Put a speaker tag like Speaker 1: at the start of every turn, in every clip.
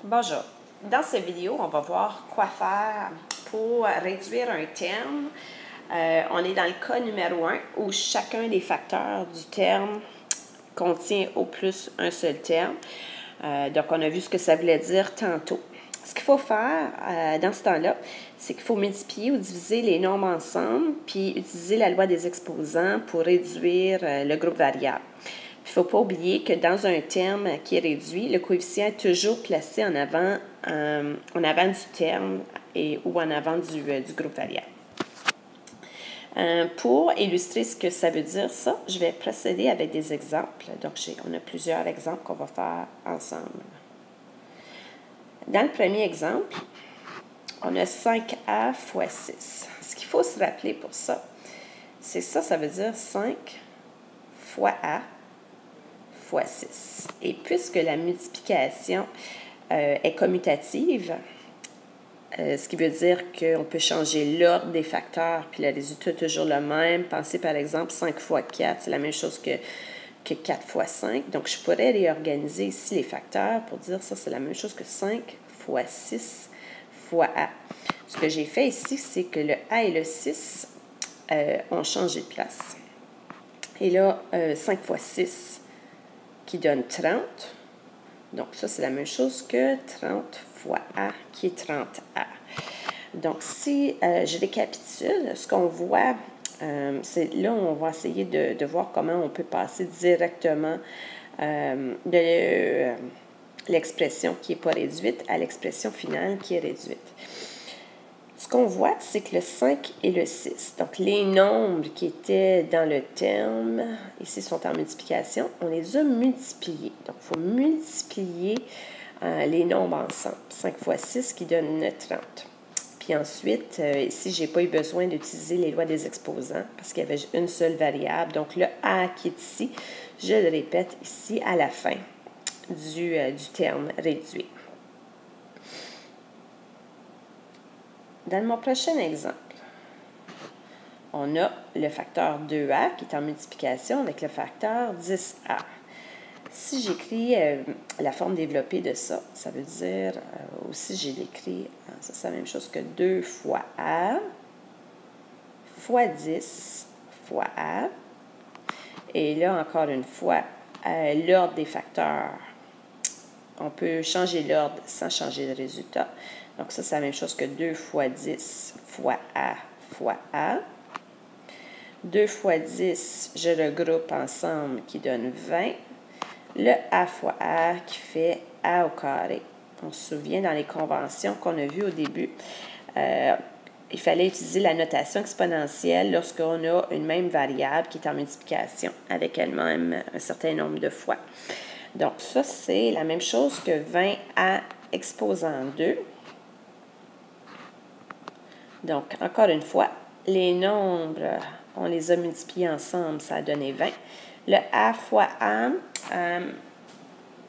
Speaker 1: Bonjour. Dans cette vidéo, on va voir quoi faire pour réduire un terme. On est dans le cas numéro 1 où chacun des facteurs du terme contient au plus un seul terme. Donc, on a vu ce que ça voulait dire tantôt. Ce qu'il faut faire dans ce temps-là, c'est qu'il faut multiplier ou diviser les nombres ensemble, puis utiliser la loi des exposants pour réduire le groupe variable. Il ne faut pas oublier que dans un terme qui est réduit, le coefficient est toujours placé en avant du terme ou en avant du groupe variable. Pour illustrer ce que ça veut dire, ça, je vais procéder avec des exemples. Donc, on a plusieurs exemples qu'on va faire ensemble. Dans le premier exemple, on a 5a fois 6. Ce qu'il faut se rappeler pour ça, c'est ça veut dire 5 fois a fois 6. Et puisque la multiplication est commutative, ce qui veut dire qu'on peut changer l'ordre des facteurs, puis le résultat est toujours le même. Pensez par exemple 5 fois 4, c'est la même chose que 4 fois 5. Donc, je pourrais réorganiser ici les facteurs pour dire ça, c'est la même chose que 5 fois 6 fois a. Ce que j'ai fait ici, c'est que le a et le 6 ont changé de place. Et là, 5 fois 6 qui donne 30. Donc, ça, c'est la même chose que 30 fois a qui est 30a. Donc, si je récapitule, ce qu'on voit, c'est là où on va essayer de voir comment on peut passer directement de l'expression qui n'est pas réduite à l'expression finale qui est réduite. Ce qu'on voit, c'est que le 5 et le 6, donc les nombres qui étaient dans le terme, ici sont en multiplication, on les a multipliés. Donc, il faut multiplier les nombres ensemble. 5 fois 6 qui donne 30. Puis ensuite, ici, je n'ai pas eu besoin d'utiliser les lois des exposants parce qu'il y avait une seule variable. Donc, le a qui est ici, je le répète ici à la fin du terme réduit. Dans mon prochain exemple, on a le facteur 2a qui est en multiplication avec le facteur 10a. Si j'écris la forme développée de ça, ça veut dire, aussi j'ai écrit, ça c'est la même chose que 2 fois a fois 10 fois a. Et là, encore une fois, l'ordre des facteurs, on peut changer l'ordre sans changer le résultat. Donc, ça, c'est la même chose que 2 fois 10 fois a fois a. 2 fois 10, je regroupe ensemble qui donne 20. Le a fois a qui fait a au carré. On se souvient dans les conventions qu'on a vues au début, il fallait utiliser la notation exponentielle lorsqu'on a une même variable qui est en multiplication avec elle-même un certain nombre de fois. Donc, ça, c'est la même chose que 20a exposant 2. Donc, encore une fois, les nombres, on les a multipliés ensemble, ça a donné 20. Le a fois a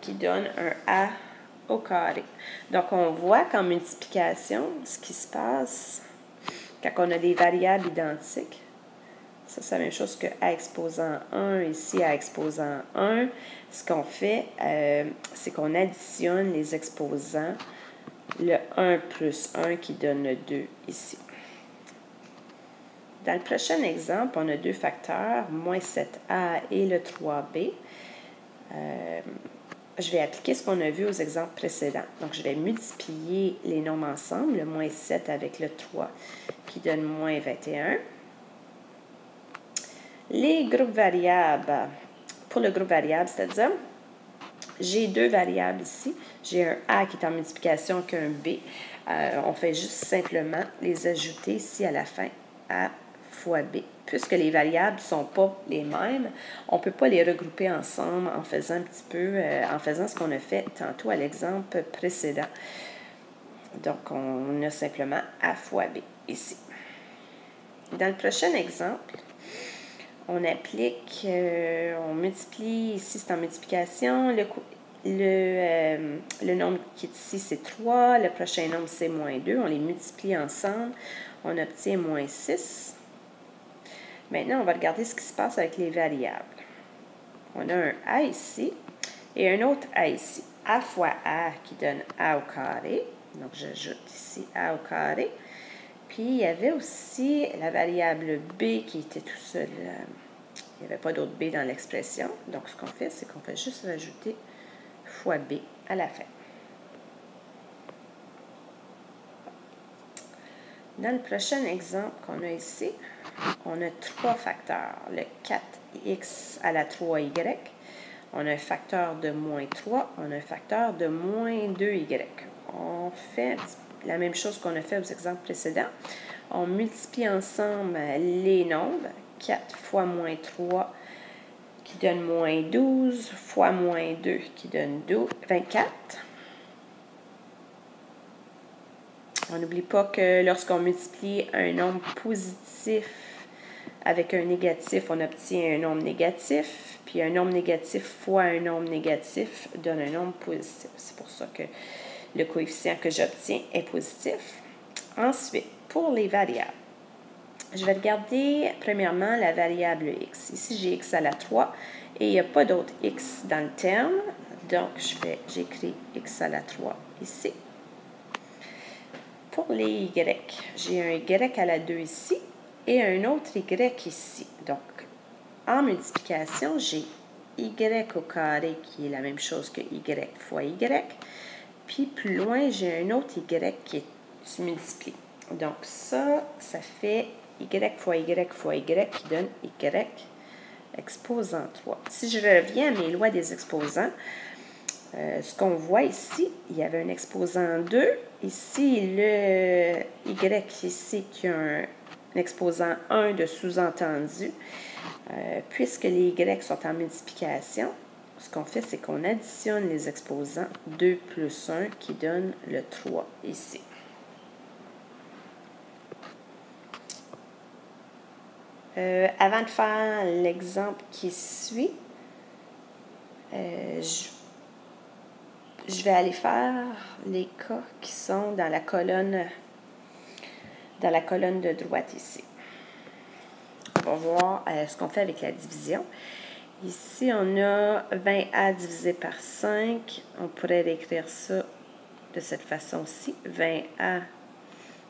Speaker 1: qui donne un a au carré. Donc, on voit qu'en multiplication, ce qui se passe quand on a des variables identiques, ça, c'est la même chose que a exposant 1, ici a exposant 1. Ce qu'on fait, c'est qu'on additionne les exposants, le 1 plus 1 qui donne le 2 ici. Dans le prochain exemple, on a deux facteurs, moins 7a et le 3b. Je vais appliquer ce qu'on a vu aux exemples précédents. Donc, je vais multiplier les nombres ensemble, le moins 7 avec le 3 qui donne moins 21. Les groupes variables, pour le groupe variable, c'est-à-dire, j'ai deux variables ici. J'ai un a qui est en multiplication qu'un b. On fait juste simplement les ajouter ici à la fin, a fois b. Puisque les variables ne sont pas les mêmes, on ne peut pas les regrouper ensemble en faisant un petit peu, en faisant ce qu'on a fait tantôt à l'exemple précédent. Donc, on a simplement a fois b ici. Dans le prochain exemple, on applique, on multiplie, ici c'est en multiplication, le nombre qui est ici c'est 3, le prochain nombre c'est moins 2, on les multiplie ensemble, on obtient moins 6. Maintenant, on va regarder ce qui se passe avec les variables. On a un a ici et un autre a ici. A fois A qui donne A au carré. Donc, j'ajoute ici A au carré. Puis, il y avait aussi la variable B qui était tout seul. Il n'y avait pas d'autre B dans l'expression. Donc, ce qu'on fait, c'est qu'on fait juste rajouter fois B à la fin. Dans le prochain exemple qu'on a ici, on a 3 facteurs. Le 4x à la 3y. On a un facteur de moins 3. On a un facteur de moins 2y. On fait la même chose qu'on a fait aux exemples précédents. On multiplie ensemble les nombres. 4 fois moins 3 qui donne moins 12 fois moins 2 qui donne 24. On n'oublie pas que lorsqu'on multiplie un nombre positif avec un négatif, on obtient un nombre négatif. Puis un nombre négatif fois un nombre négatif donne un nombre positif. C'est pour ça que le coefficient que j'obtiens est positif. Ensuite, pour les variables, je vais regarder premièrement la variable x. Ici, j'ai x à la 3 et il n'y a pas d'autre x dans le terme. Donc, j'écris x à la 3 ici. Pour les y, j'ai un y à la 2 ici et un autre y ici. Donc, en multiplication, j'ai y au carré qui est la même chose que y fois y. Puis plus loin, j'ai un autre y qui se multiplie. Donc ça fait y fois y fois y qui donne y exposant 3. Si je reviens à mes lois des exposants, ce qu'on voit ici, il y avait un exposant 2. Ici, le y ici qui a un exposant 1 de sous-entendu. Puisque les y sont en multiplication, ce qu'on fait, c'est qu'on additionne les exposants 2 plus 1 qui donne le 3 ici. Avant de faire l'exemple qui suit, je vais aller faire les cas qui sont dans la colonne de droite ici. On va voir ce qu'on fait avec la division. Ici, on a 20A divisé par 5. On pourrait réécrire ça de cette façon-ci. 20A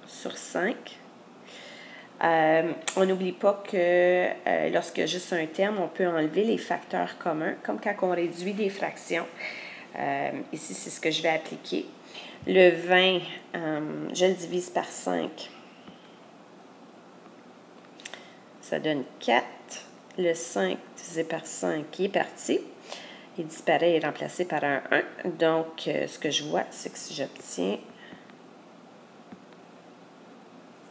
Speaker 1: sur 5. On n'oublie pas que lorsqu'il y a juste un terme, on peut enlever les facteurs communs, comme quand on réduit des fractions. Ici, c'est ce que je vais appliquer. Le 20, je le divise par 5. Ça donne 4. Le 5 divisé par 5 qui est parti. Il disparaît et est remplacé par un 1. Donc, ce que je vois, c'est que si j'obtiens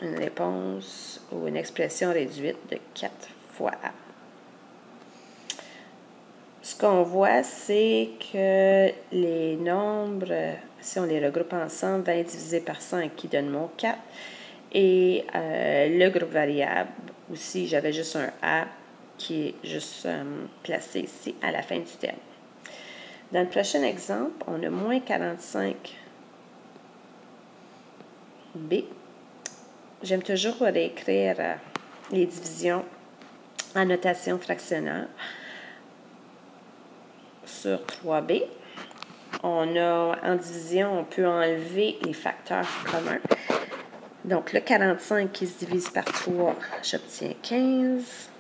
Speaker 1: une réponse ou une expression réduite de 4 fois A. Ce qu'on voit, c'est que les nombres, si on les regroupe ensemble, 20 divisé par 5 qui donne mon 4. Et le groupe variable, aussi, j'avais juste un A qui est juste placé ici à la fin du terme. Dans le prochain exemple, on a moins 45B. J'aime toujours réécrire les divisions en notation fractionnaire sur 3B. On a, en division, on peut enlever les facteurs communs. Donc, le 45 qui se divise par 3, j'obtiens 15.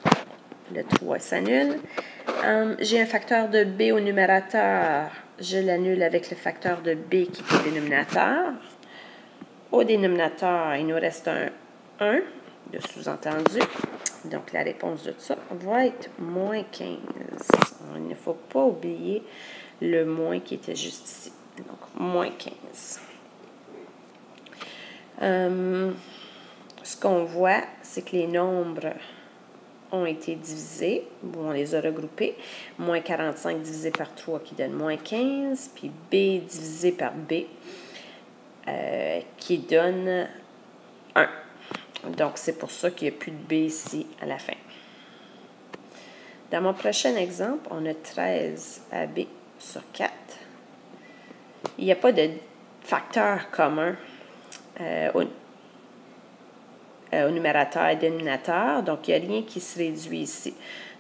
Speaker 1: Le 3 s'annule. J'ai un facteur de B au numérateur. Je l'annule avec le facteur de B qui est au dénominateur. Au dénominateur, il nous reste un 1 de sous-entendu. Donc, la réponse de ça va être moins 15. Il ne faut pas oublier le moins qui était juste ici. Donc, moins 15. Ce qu'on voit, c'est que les nombres ont été divisés, on les a regroupés. Moins 45 divisé par 3 qui donne moins 15, puis B divisé par B qui donne 1. Donc, c'est pour ça qu'il n'y a plus de B ici à la fin. Dans mon prochain exemple, on a 13AB sur 4. Il n'y a pas de facteur commun au numérateur et dénominateur, donc il n'y a rien qui se réduit ici.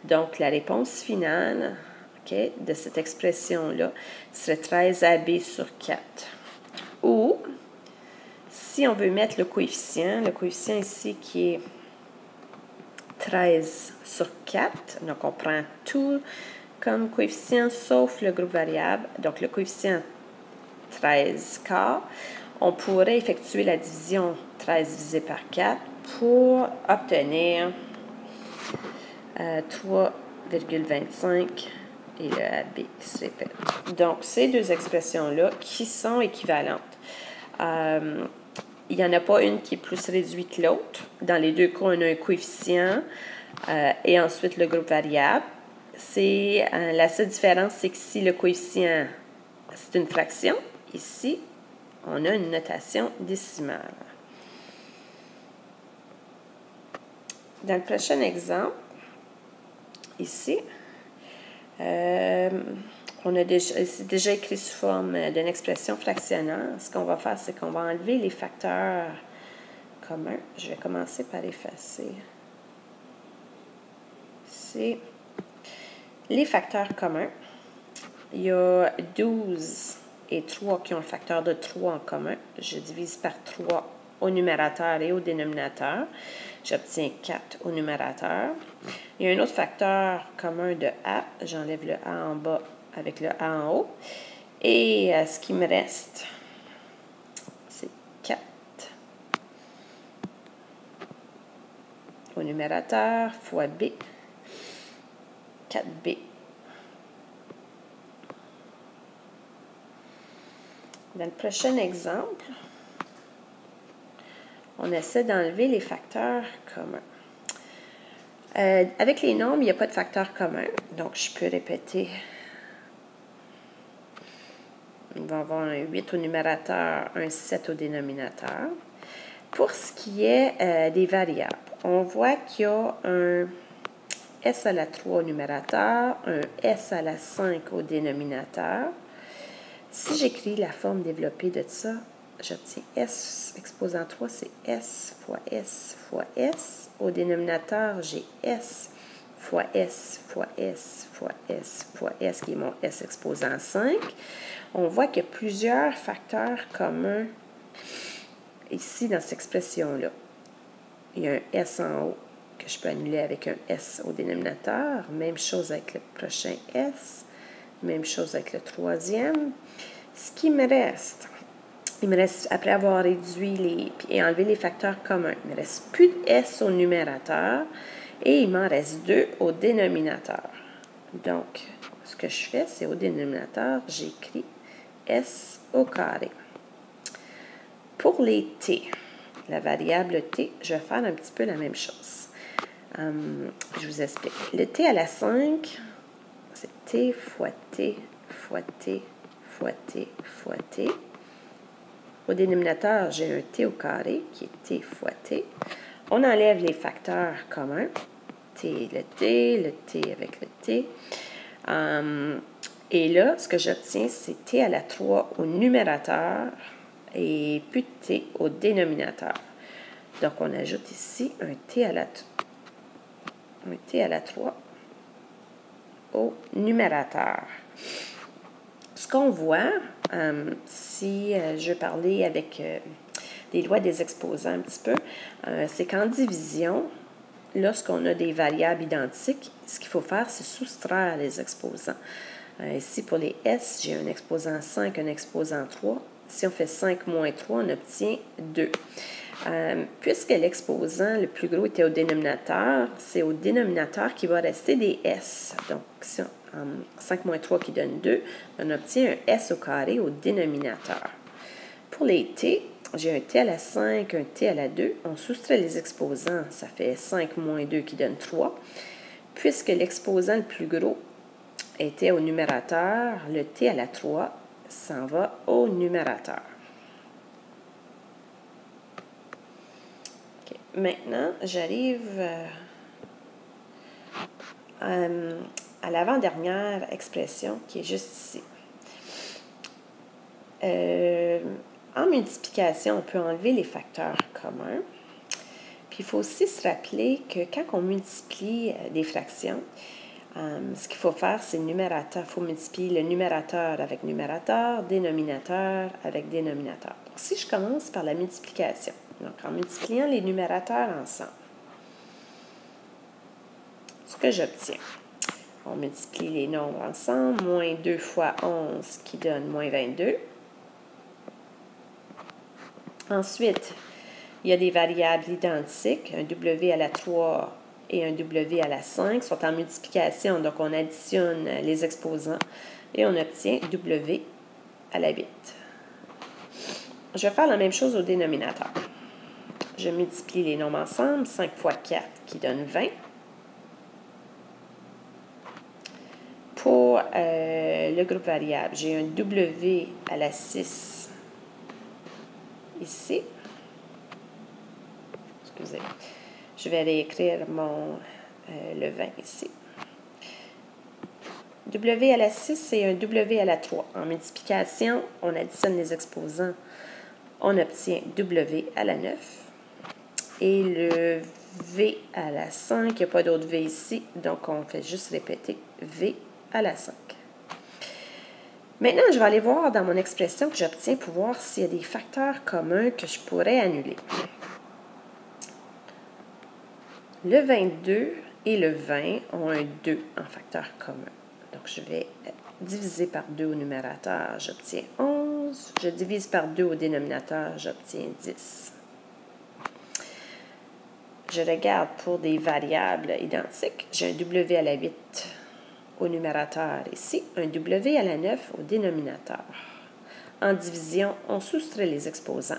Speaker 1: Donc, la réponse finale okay, de cette expression-là serait 13AB sur 4. Ou, si on veut mettre le coefficient ici qui est 13 sur 4, donc on prend tout comme coefficient sauf le groupe variable, donc le coefficient 13 quart, on pourrait effectuer la division 13 divisé par 4 pour obtenir 3,25 et le AB qui se répète. Donc, ces deux expressions-là qui sont équivalentes. Il n'y en a pas une qui est plus réduite que l'autre. Dans les deux cas, on a un coefficient et ensuite le groupe variable. La seule différence, c'est que si le coefficient, c'est une fraction, ici, on a une notation décimale. Dans le prochain exemple, ici, c'est déjà écrit sous forme d'une expression fractionnaire. Ce qu'on va faire, c'est qu'on va enlever les facteurs communs. Je vais commencer par effacer. C'est les facteurs communs. Il y a 12 et 3 qui ont le facteur de 3 en commun. Je divise par 3 au numérateur et au dénominateur. J'obtiens 4 au numérateur. Il y a un autre facteur commun de A. J'enlève le A en bas avec le A en haut. Et ce qui me reste, c'est 4 au numérateur fois B. 4B. Dans le prochain exemple, on essaie d'enlever les facteurs communs. Avec les nombres, il n'y a pas de facteur commun. Donc, je peux répéter. On va avoir un 8 au numérateur, un 7 au dénominateur. Pour ce qui est des variables, on voit qu'il y a un S à la 3 au numérateur, un S à la 5 au dénominateur. Si j'écris la forme développée de ça, j'obtiens S exposant 3, c'est S fois S fois S. Au dénominateur, j'ai S fois S fois S fois S fois S, qui est mon S exposant 5. On voit qu'il y a plusieurs facteurs communs ici dans cette expression-là. Il y a un S en haut que je peux annuler avec un S au dénominateur. Même chose avec le prochain S. Même chose avec le troisième. Ce qui me reste, après avoir réduit et enlevé les facteurs communs, il ne me reste plus de S au numérateur et il m'en reste 2 au dénominateur. Donc, ce que je fais, c'est au dénominateur, j'écris S au carré. Pour les T, la variable T, je vais faire un petit peu la même chose. Je vous explique. Le T à la 5, c'est T fois T fois T fois T fois T. Au dénominateur, j'ai un T au carré qui est T fois T. On enlève les facteurs communs. T avec le T. Et là, ce que j'obtiens, c'est T à la 3 au numérateur et plus de T au dénominateur. Donc, on ajoute ici un T à la 3 au numérateur. Ce qu'on voit, si je parlais avec des lois des exposants un petit peu, c'est qu'en division, lorsqu'on a des variables identiques, ce qu'il faut faire, c'est soustraire les exposants. Ici, pour les S, j'ai un exposant 5, un exposant 3. Si on fait 5 moins 3, on obtient 2. Puisque l'exposant le plus gros était au dénominateur, c'est au dénominateur qu'il va rester des S. Donc, si 5 moins 3 qui donne 2, on obtient un S au carré au dénominateur. Pour les T, j'ai un T à la 5, un T à la 2. On soustrait les exposants, ça fait 5 moins 2 qui donne 3. Puisque l'exposant le plus gros était au numérateur, le T à la 3 s'en va au numérateur. Okay. Maintenant, j'arrive à l'avant-dernière expression qui est juste ici. En multiplication, on peut enlever les facteurs communs. Puis, il faut aussi se rappeler que quand on multiplie des fractions, Ce qu'il faut faire, c'est le numérateur. Il faut multiplier le numérateur avec numérateur, dénominateur avec dénominateur. Donc, si je commence par la multiplication, donc en multipliant les numérateurs ensemble, ce que j'obtiens, on multiplie les nombres ensemble, moins 2 fois 11 qui donne moins 22. Ensuite, il y a des variables identiques, un W à la 3 et un W à la 5 sont en multiplication, donc on additionne les exposants et on obtient W à la 8. Je vais faire la même chose au dénominateur. Je multiplie les nombres ensemble, 5 fois 4 qui donne 20. Pour le groupe variable, j'ai un W à la 6 ici. Excusez. Je vais réécrire le 20 ici. W à la 6 et un W à la 3. En multiplication, on additionne les exposants. On obtient W à la 9. Et le V à la 5, il n'y a pas d'autre V ici, donc on fait juste répéter V à la 5. Maintenant, je vais aller voir dans mon expression que j'obtiens pour voir s'il y a des facteurs communs que je pourrais annuler. Le 22 et le 20 ont un 2 en facteur commun. Donc, je vais diviser par 2 au numérateur, j'obtiens 11. Je divise par 2 au dénominateur, j'obtiens 10. Je regarde pour des variables identiques. J'ai un W à la 8 au numérateur ici, un W à la 9 au dénominateur. En division, on soustrait les exposants.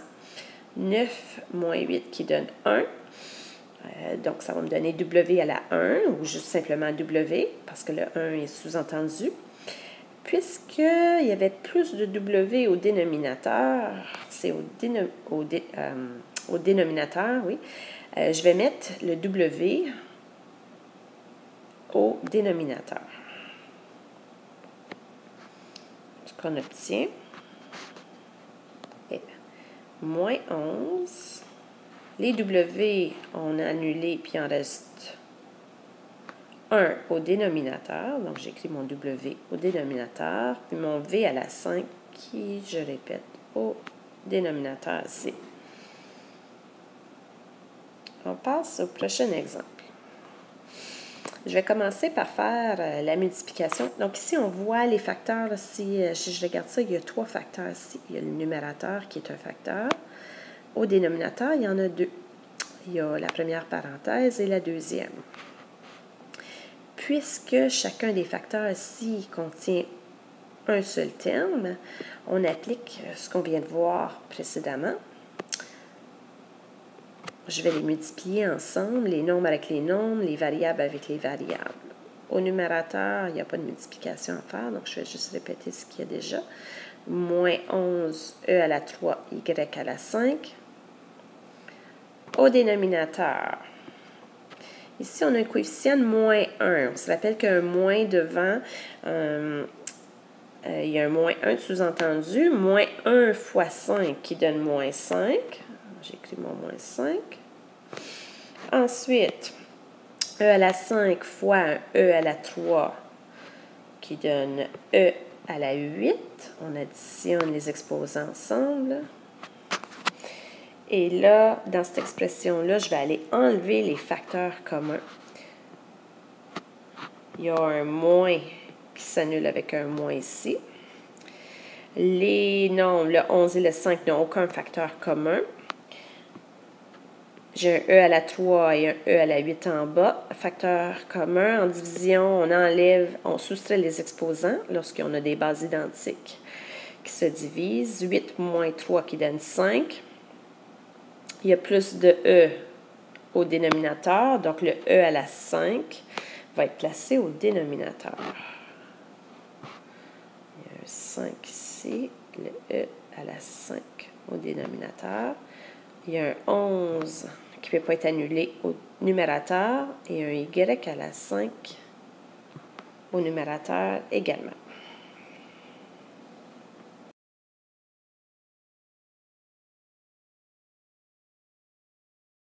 Speaker 1: 9 moins 8 qui donne 1. Donc, ça va me donner W à la 1 ou juste simplement W parce que le 1 est sous-entendu. Puisqu'il y avait plus de W au dénominateur, c'est au dénominateur, oui, je vais mettre le W au dénominateur. Ce qu'on obtient est moins 11. Les W, on a annulé, puis il en reste 1 au dénominateur. Donc, j'écris mon W au dénominateur, puis mon V à la 5 qui, je répète, au dénominateur C. On passe au prochain exemple. Je vais commencer par faire la multiplication. Donc, ici, on voit les facteurs. Si je regarde ça, il y a 3 facteurs ici. Il y a le numérateur qui est un facteur. Au dénominateur, il y en a 2. Il y a la première parenthèse et la deuxième. Puisque chacun des facteurs ici contient un seul terme, on applique ce qu'on vient de voir précédemment. Je vais les multiplier ensemble, les nombres avec les nombres, les variables avec les variables. Au numérateur, il n'y a pas de multiplication à faire, donc je vais juste répéter ce qu'il y a déjà. Moins 11, E à la 3, Y à la 5. Au dénominateur, ici, on a un coefficient de moins 1. On se rappelle qu'il y a un moins devant, il y a un moins 1 sous-entendu. Moins 1 fois 5 qui donne moins 5. J'écris mon moins 5. Ensuite, E à la 5 fois un E à la 3 qui donne E à la 8. On additionne les exposants ensemble. Et là, dans cette expression-là, je vais aller enlever les facteurs communs. Il y a un moins qui s'annule avec un moins ici. Les nombres, le 11 et le 5 n'ont aucun facteur commun. J'ai un E à la 3 et un E à la 8 en bas. Facteur commun, en division, on enlève, on soustrait les exposants lorsqu'on a des bases identiques qui se divisent. 8 moins 3 qui donne 5. Il y a plus de E au dénominateur, donc le E à la 5 va être placé au dénominateur. Il y a un 5 ici, le E à la 5 au dénominateur. Il y a un 11 qui ne peut pas être annulé au numérateur et un Y à la 5 au numérateur également.